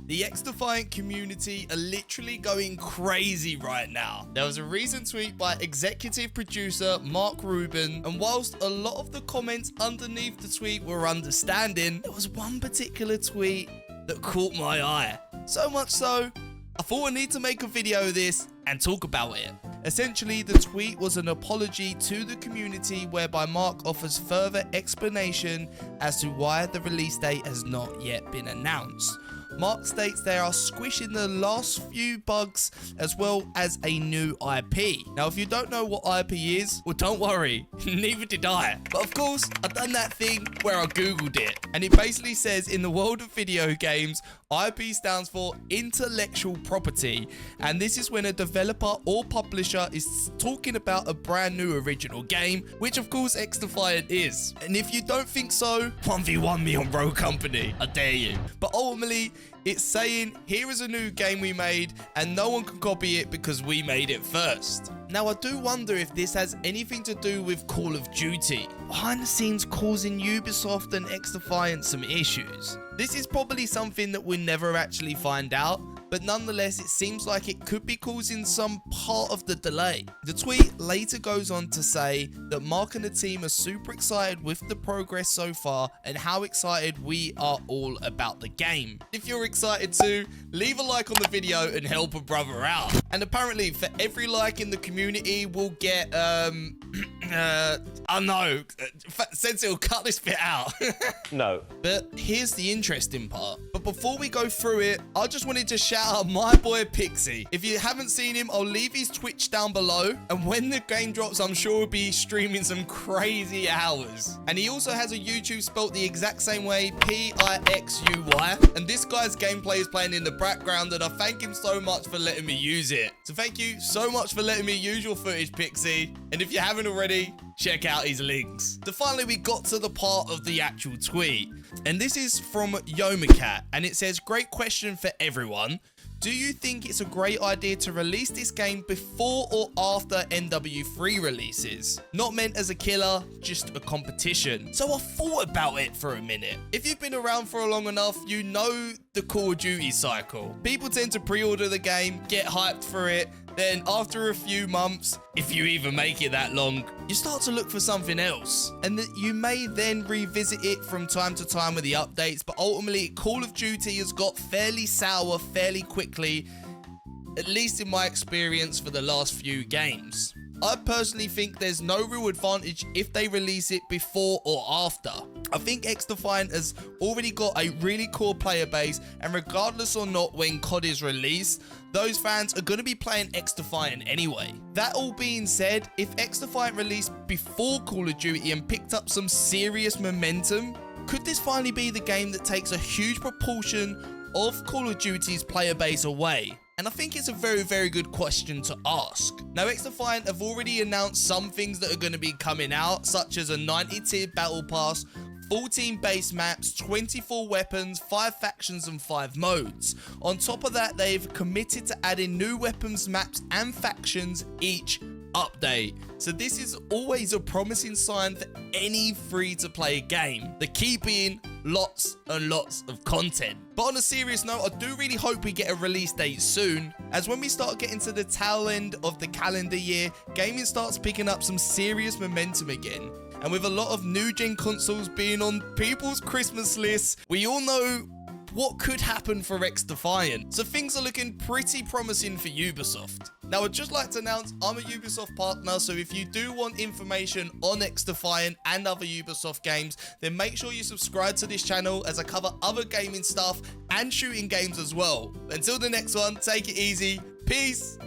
The XDefiant community are literally going crazy right now. There was a recent tweet by executive producer Mark Rubin, and whilst a lot of the comments underneath the tweet were understanding, there was one particular tweet that caught my eye. So much so, I thought I need to make a video of this and talk about it. Essentially, the tweet was an apology to the community whereby Mark offers further explanation as to why the release date has not yet been announced. Mark states they are squishing the last few bugs as well as a new IP. Now, if you don't know what IP is, well, don't worry, neither did I. But of course, I've done that thing where I Googled it, and it basically says in the world of video games, IP stands for intellectual property, and this is when a developer or publisher is talking about a brand new original game, which of course XDefiant is. And if you don't think so, 1v1 me on Rogue Company, I dare you. But ultimately, it's saying, here is a new game we made, and no one can copy it because we made it first. Now, I do wonder if this has anything to do with Call of Duty, behind the scenes causing Ubisoft and XDefiant some issues. This is probably something that we'll never actually find out, but nonetheless, it seems like it could be causing some part of the delay. The tweet later goes on to say that Mark and the team are super excited with the progress so far and how excited we are all about the game. If you're excited too, leave a like on the video and help a brother out. And apparently, for every like in the community, we'll get, I know, Sensei will cut this bit out. No. But here's the interesting part. But before we go through it, I just wanted to shout out my boy Pixuy. If you haven't seen him, I'll leave his Twitch down below. And when the game drops, I'm sure he'll be streaming some crazy hours. And he also has a YouTube spelt the exact same way, Pixuy. And this guy's gameplay is playing in the background, and I thank him so much for letting me use it. So thank you so much for letting me use your footage, Pixuy. And if you haven't already, check out his links. So finally, we got to the part of the actual tweet. And this is from Yomacat, and it says, great question for everyone. Do you think it's a great idea to release this game before or after NW3 releases? Not meant as a killer, just a competition. So I thought about it for a minute. If you've been around for long enough, you know the Call of Duty cycle. People tend to pre-order the game, get hyped for it, then after a few months, if you even make it that long, you start to look for something else. And that you may then revisit it from time to time with the updates, but ultimately Call of Duty has got fairly sour fairly quickly, at least in my experience for the last few games. I personally think there's no real advantage if they release it before or after. I think XDefiant has already got a really core player base, and regardless or not when COD is released, those fans are going to be playing XDefiant anyway. That all being said, if XDefiant released before Call of Duty and picked up some serious momentum, could this finally be the game that takes a huge proportion of Call of Duty's player base away? And I think it's a very, very good question to ask. Now, XDefiant have already announced some things that are going to be coming out, such as a 90-tier battle pass, 14 base maps, 24 weapons, 5 factions and 5 modes. On top of that, they've committed to adding new weapons, maps and factions each update. So this is always a promising sign for any free-to-play game. The key being lots and lots of content. But on a serious note, I do really hope we get a release date soon, as when we start getting to the tail end of the calendar year, gaming starts picking up some serious momentum again. And with a lot of new gen consoles being on people's Christmas lists, we all know what could happen for XDefiant. So things are looking pretty promising for Ubisoft. Now, I'd just like to announce I'm a Ubisoft partner, so if you do want information on XDefiant and other Ubisoft games, then make sure you subscribe to this channel as I cover other gaming stuff and shooting games as well. Until the next one, take it easy, peace.